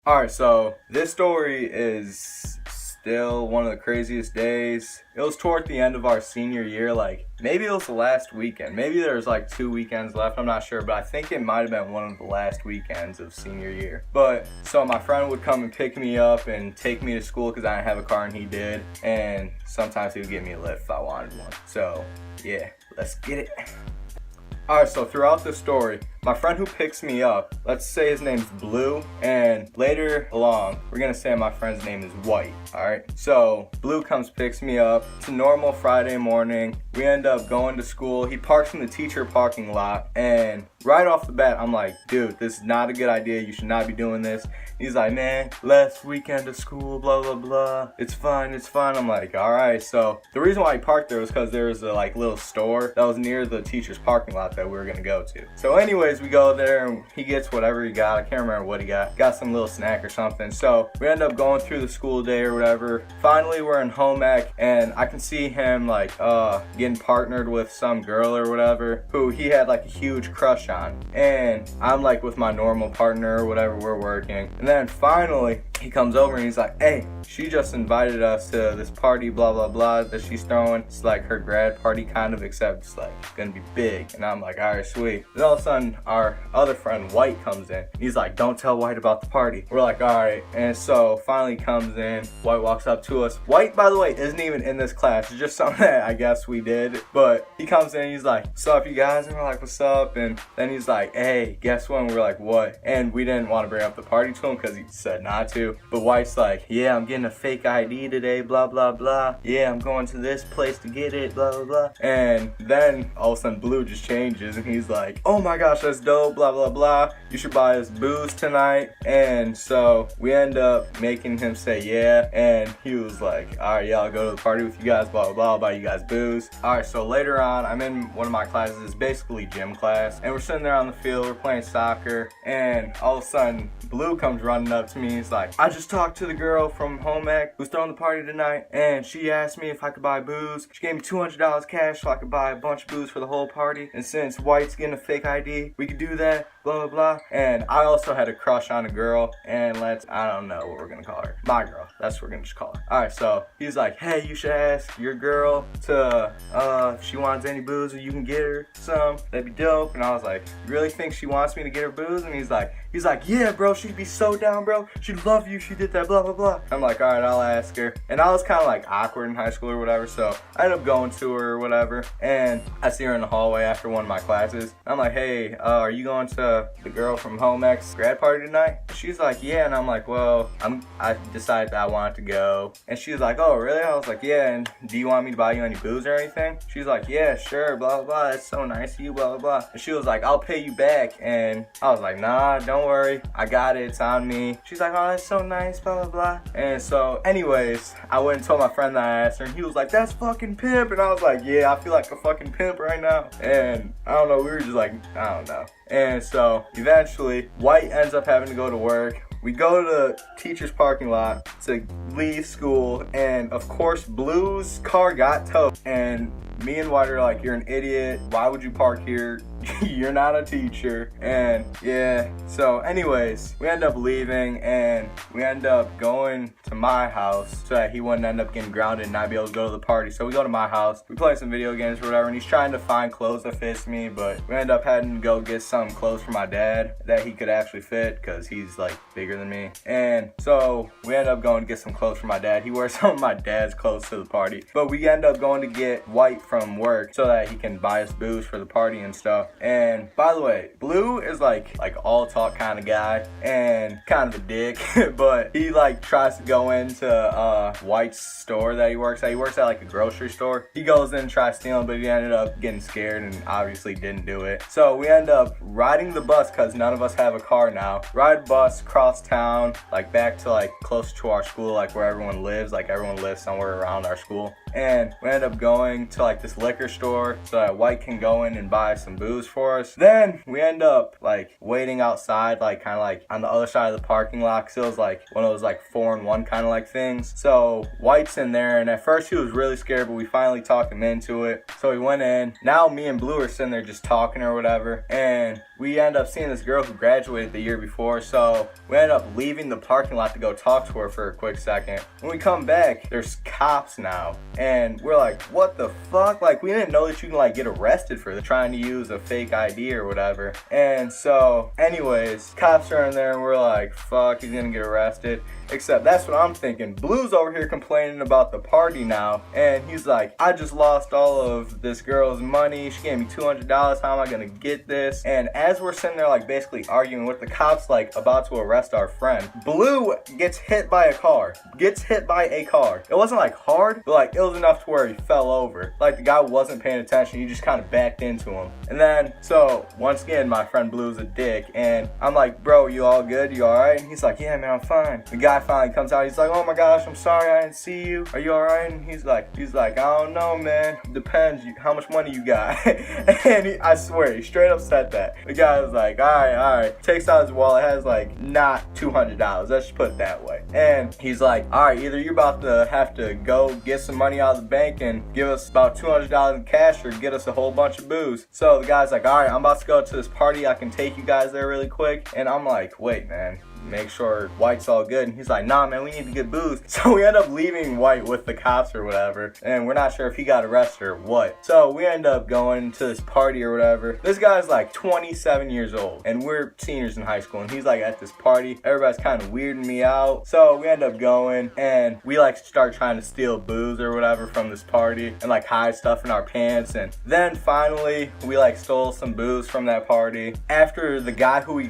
Alright, so this story is still one of the craziest days. It was toward the end of our senior year, like maybe it was the last weekend. Maybe there's like 2 weekends left, I'm not sure, but I think it might have been one of the last weekends of senior year. But so my friend would come and pick me up and take me to school because I didn't have a car and he did. And sometimes he would give me a lift if I wanted one. So yeah, let's get it. Alright, so throughout the story, my friend who picks me up, let's say his name's Blue, and later along, we're gonna say my friend's name is White, alright? So, Blue comes, picks me up. It's a normal Friday morning. We end up going to school. He parks in the teacher parking lot, and right off the bat, I'm like, dude, this is not a good idea. You should not be doing this. He's like, man, last weekend of school, blah, blah, blah. It's fine, it's fine. I'm like, alright. So, the reason why he parked there was because there was a little store that was near the teacher's parking lot that we were gonna go to. So anyways, we go there and he gets whatever he got. I can't remember what he got. Got some little snack or something. So we end up going through the school day or whatever. Finally, we're in home ec and I can see him getting partnered with some girl or whatever who he had like a huge crush on. And I'm like with my normal partner or whatever, we're working. And then finally, he comes over and he's like, hey, she just invited us to this party, blah, blah, blah, that she's throwing. It's like her grad party kind of, except it's like gonna be big. And I'm like, all right, sweet. Then all of a sudden, our other friend, White, comes in. He's like, don't tell White about the party. We're like, all right. And so finally comes in. White walks up to us. White, by the way, isn't even in this class. It's just something that I guess we did. But he comes in and he's like, what's up, you guys? And we're like, what's up? And then he's like, hey, guess what? And we're like, what? And we didn't want to bring up the party to him because he said not to. But White's like, yeah, I'm getting a fake ID today, blah, blah, blah. Yeah, I'm going to this place to get it, blah, blah, blah. And then all of a sudden Blue just changes and he's like, oh my gosh, that's dope, blah, blah, blah. You should buy us booze tonight. And so we end up making him say yeah. And he was like, all right, yeah, I'll go to the party with you guys, blah, blah, blah. I'll buy you guys booze. All right, so later on, I'm in one of my classes. It's basically gym class. And we're sitting there on the field. We're playing soccer. And all of a sudden, Blue comes running up to me. He's like, I just talked to the girl from home ec who's throwing the party tonight. And she asked me if I could buy booze. She gave me $200 cash so I could buy a bunch of booze for the whole party. And since White's getting a fake ID, we could do that, blah, blah, blah. And I also had a crush on a girl. And I don't know what we're gonna call her. My girl. That's what we're gonna just call her. Alright, so he's like, hey, you should ask your girl to, if she wants any booze or you can get her some. That'd be dope. And I was like, you really think she wants me to get her booze? And he's like, yeah, bro, she'd be so down, bro. She'd love you. She did that, blah, blah, blah. I'm like, all right, I'll ask her. And I was kind of like awkward in high school or whatever, so I ended up going to her or whatever. And I see her in the hallway after one of my classes. I'm like, hey, are you going to the girl from home ec's grad party tonight? She's like, yeah. And I'm like, well, I decided that I wanted to go. And she was like, oh, really? I was like, yeah. And do you want me to buy you any booze or anything? She's like, yeah, sure, blah, blah, blah. That's so nice of you, blah, blah, blah. And she was like, I'll pay you back. And I was like, nah, don't worry. I got it. It's on me. She's like, oh, that's so nice, blah, blah, blah. And so anyways, I went and told my friend that I asked her and he was like, that's fucking pimp. And I was like, yeah, I feel like a fucking pimp right now. And I don't know, we were just like, I don't know. And so eventually White ends up having to go to work. We go to the teacher's parking lot to leave school, and of course Blue's car got towed. And me and White are like, you're an idiot. Why would you park here? You're not a teacher. And yeah, so anyways, we end up leaving and we end up going to my house so that he wouldn't end up getting grounded and not be able to go to the party. So we go to my house, we play some video games or whatever, and he's trying to find clothes that fits me, but we end up having to go get some clothes for my dad that he could actually fit because he's like bigger than me. And so we end up going to get some clothes for my dad. He wears some of my dad's clothes to the party, but we end up going to get White from work so that he can buy us booze for the party and stuff. And by the way, Blue is like all talk kind of guy and kind of a dick, but he like tries to go into White's store that he works at. He works at like a grocery store. He goes in and tries stealing, but he ended up getting scared and obviously didn't do it. So we end up riding the bus because none of us have a car now. Ride bus across town, like back to like close to our school, like where everyone lives. Like everyone lives somewhere around our school. And we end up going to like this liquor store so that White can go in and buy some booze for us. Then we end up like waiting outside, like kind of like on the other side of the parking lot, because it was like one of those like 4-in-1 kind of like things. So White's in there, and at first he was really scared, but we finally talked him into it. So he went in. Now me and Blue are sitting there just talking or whatever, and we end up seeing this girl who graduated the year before, so we end up leaving the parking lot to go talk to her for a quick second. When we come back, there's cops now, and we're like, what the fuck? Like, we didn't know that you can like get arrested for trying to use a fake ID or whatever. And so anyways, cops are in there and we're like, fuck, he's gonna get arrested. Except that's what I'm thinking. Blue's over here complaining about the party now, and he's like, I just lost all of this girl's money. She gave me $200. How am I gonna get this? And as we're sitting there like basically arguing with the cops, like about to arrest our friend, Blue gets hit by a car. It wasn't like hard, but like it was enough to where he fell over. Like the guy wasn't paying attention. He just kind of backed into him. And then, so once again, my friend Blue's a dick, and I'm like, bro, you all good? You all right? And he's like, yeah, man, I'm fine. The guy finally comes out. He's like, oh my gosh, I'm sorry, I didn't see you. Are you all right? And he's like, I don't know, man. Depends how much money you got. And I swear, he straight up said that. The guy was like, all right. Takes out his wallet, has like not $200. Let's just put it that way. And he's like, all right, either you're about to have to go get some money out of the bank and give us about $200 in cash, or get us a whole bunch of booze. So the guy's like, all right, I'm about to go to this party. I can take you guys there really quick. And I'm like, wait, man, make sure White's all good. And he's like, nah, man, we need to get booze. So we end up leaving White with the cops or whatever, and we're not sure if he got arrested or what. So we end up going to this party or whatever. This guy's like 27 years old, and we're seniors in high school, and he's like at this party. Everybody's kind of weirding me out. So we end up going, and we like start trying to steal booze or whatever from this party, and like hide stuff in our pants. And then finally we like stole some booze from that party. After the guy who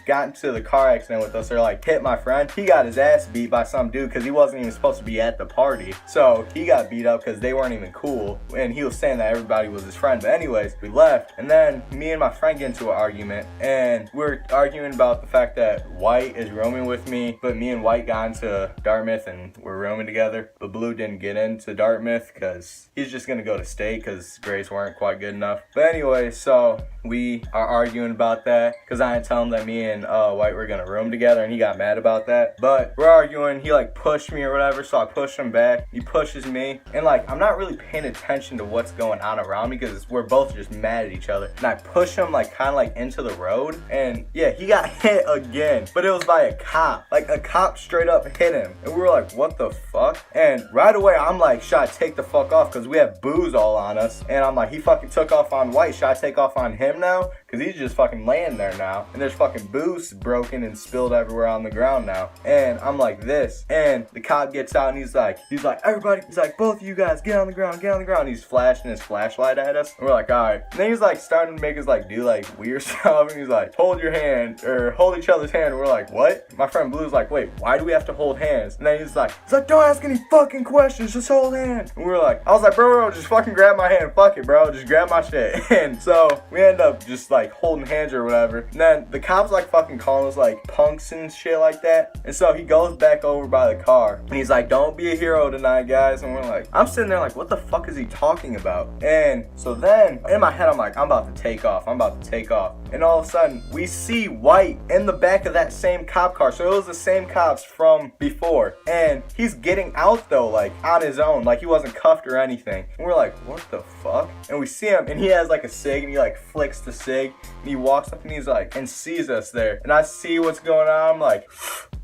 got into the car accident with us, they're like, hit my friend, he got his ass beat by some dude because he wasn't even supposed to be at the party. So he got beat up because they weren't even cool, and he was saying that everybody was his friend. But anyways, we left, and then me and my friend get into an argument, and we're arguing about the fact that White is rooming with me, but me and White got into Dartmouth and we're rooming together. But Blue didn't get into Dartmouth because he's just gonna go to state because grades weren't quite good enough. But anyway, so we are arguing about that because I didn't tell him that me and White were gonna room together, and he got mad about that. But we're arguing, he like pushed me or whatever, so I pushed him back. He pushes me, and like I'm not really paying attention to what's going on around me because we're both just mad at each other. And I push him like kind of like into the road, and yeah, he got hit again, but it was by a cop. Like a cop straight up hit him, and we were like, what the fuck? And right away I'm like, should I take the fuck off because we have booze all on us? And I'm like, he fucking took off on White, should I take off on him now? Because he's just fucking laying there now, and there's fucking booze broken and spilled everywhere on the ground now. And I'm like this, and the cop gets out, and he's like everybody, he's like, both of you guys get on the ground. He's flashing his flashlight at us, and we're like, all right. And then he's like starting to make us like do like weird stuff, and he's like, hold your hand, or hold each other's hand. And we're like, what? My friend Blue's like, wait, why do we have to hold hands? And then he's like, don't ask any fucking questions, just hold hands. And we were like, I was like, bro, just fucking grab my hand, fuck it, bro, just grab my shit. And so we end up just like holding hands or whatever. And then the cops like fucking calling us like punks and shit like that. And so he goes back over by the car, and he's like, don't be a hero tonight, guys. And we're like, I'm sitting there like, what the fuck is he talking about? And so then in my head I'm like, I'm about to take off. And all of a sudden we see White in the back of that same cop car. So it was the same cops from before, and he's getting out though, like on his own, like he wasn't cuffed or anything. And we're like, what the fuck? And we see him, and he has like a cig, and he like flicks the cig, and he walks up, and he's like, and sees us there. And I see what's going on. I'm like,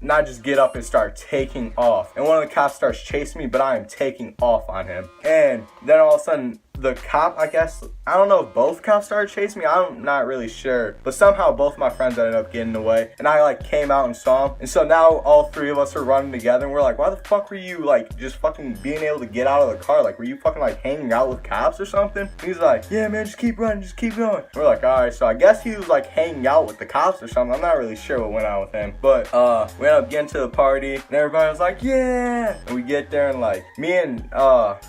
and I just get up and start taking off. And one of the cops starts chasing me, but I am taking off on him. And then all of a sudden, the cop, I guess, I don't know if both cops started chasing me, I'm not really sure, but somehow both my friends ended up getting away, and I like came out and saw them. And so now all three of us are running together, and we're like, why the fuck were you like just fucking being able to get out of the car? Like, were you fucking like hanging out with cops or something? And he's like, yeah, man, just keep running, just keep going. We're like, all right. So I guess he was like hanging out with the cops or something. I'm not really sure what went on with him, but we ended up getting to the party, and everybody was like, yeah. And we get there, and like me and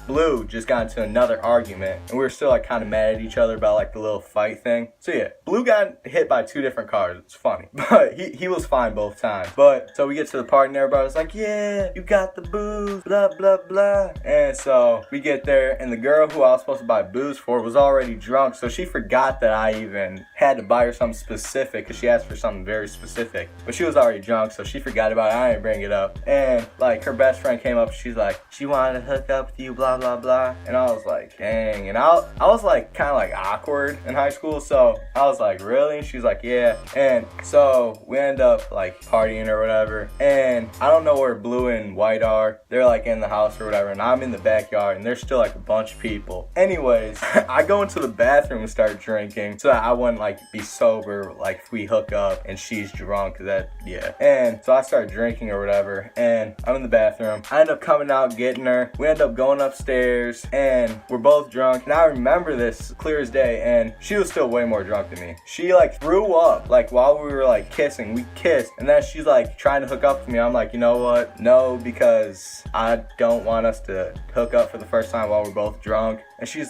Blue just got into another argument, and we were still like kind of mad at each other about like the little fight thing. So yeah, Blue got hit by 2 different cars. It's funny, but he was fine both times. But so we get to the party, and everybody was like, yeah, you got the booze, blah blah blah. And so we get there, and the girl who I was supposed to buy booze for was already drunk, so she forgot that I even had to buy her something specific, because she asked for something very specific, but she was already drunk, so she forgot about it. I didn't bring it up. And like her best friend came up, she's like, she wanted to hook up with you, blah blah blah. And I was like, damn. dang. And I was like kind of like awkward in high school, so I was like, really? And she's like, yeah. And so we end up like partying or whatever, and I don't know where Blue and White are. They're like in the house or whatever, and I'm in the backyard, and there's still like a bunch of people. Anyways, I go into the bathroom and start drinking so that I wouldn't like be sober, like if we hook up and she's drunk, and so I start drinking or whatever, and I'm in the bathroom. I end up coming out, getting her. We end up going upstairs, and we're both drunk. And I remember this clear as day, and she was still way more drunk than me. She like threw up like while we were like kissing. We kissed, and then she's like trying to hook up with me. I'm like, you know what? No, because I don't want us to hook up for the first time while we're both drunk. And she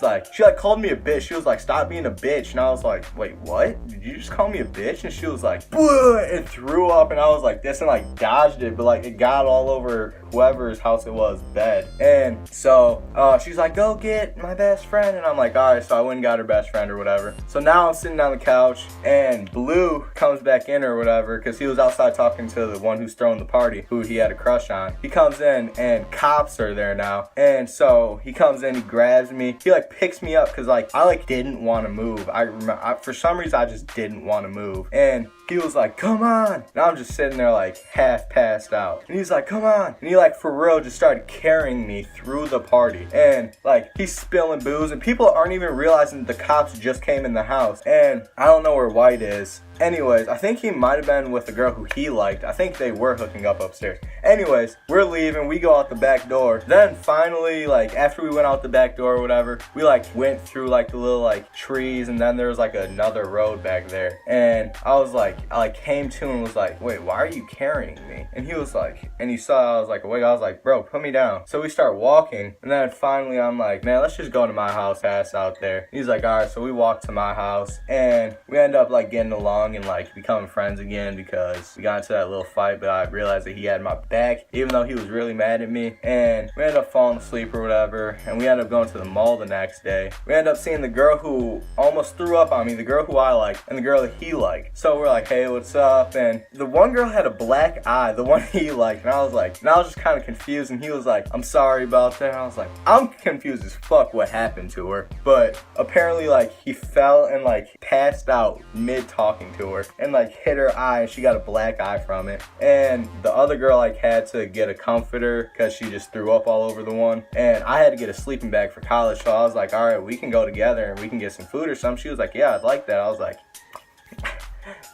called me a bitch. She was like, stop being a bitch. And I was like, wait, what? Did you just call me a bitch? And she was like, "Bleh," and threw up. And I was like this and like dodged it, but like it got all over whoever's house it was bed. And so she's like, go get my best friend. And I'm like, all right. So I went and got her best friend or whatever. So now I'm sitting on the couch, and Blue comes back in or whatever, because he was outside talking to the one who's throwing the party, who he had a crush on. He comes in, and cops are there now. And so he comes in, he grabs me. He like picks me up because like I like didn't want to move. I remember for some reason I just didn't want to move, and he was like, come on. And I'm just sitting there like half passed out, and he's like, come on. And he like for real just started carrying me through the party, and like he's spilling booze, and people aren't even realizing the cops just came in the house. And I don't know where White is. Anyways, I think he might have been with the girl who he liked. I think they were hooking up upstairs. Anyways, we're leaving. We go out the back door. Then finally, like after we went out the back door or whatever, we like went through like the little like trees, and then there was like another road back there. And I like came to and was like, wait, why are you carrying me? And he was like, and he saw I was like awake. I was like, bro, put me down. So we start walking, and then finally I'm like, man, let's just go to my house, pass out there. He's like, all right. So we walk to my house, and we end up like getting along and like becoming friends again, because we got into that little fight, but I realized that he had my back even though he was really mad at me. And we ended up falling asleep or whatever, and we ended up going to the mall the next day. We ended up seeing the girl who almost threw up on me, the girl who I liked, and the girl that he liked. So we're like, hey, what's up? And the one girl had a black eye, the one he liked, and I was just kind of confused. And he was like, I'm sorry about that. And I was like, I'm confused as fuck what happened to her. But apparently like he fell and like passed out mid talking to her, and like hit her eye, and she got a black eye from it. And the other girl like had to get a comforter because she just threw up all over the one, and I had to get a sleeping bag for college. So I was like, all right, we can go together and we can get some food or something. She was like, yeah, I'd like that. I was like,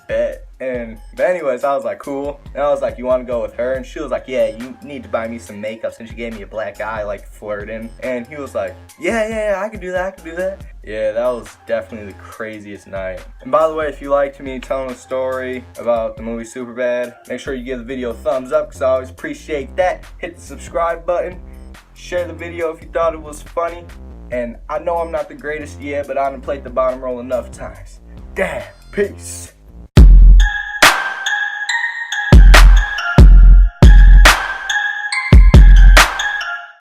bet. But anyways, I was like, cool. And I was like, you want to go with her? And she was like, yeah, you need to buy me some makeup since you gave me a black eye, like flirting. And he was like, yeah, I can do that. Yeah, that was definitely the craziest night. And by the way, if you liked me telling a story about the movie Superbad, make sure you give the video a thumbs up, because I always appreciate that. Hit the subscribe button. Share the video if you thought it was funny. And I know I'm not the greatest yet, but I done played the bottom role enough times. Damn, peace.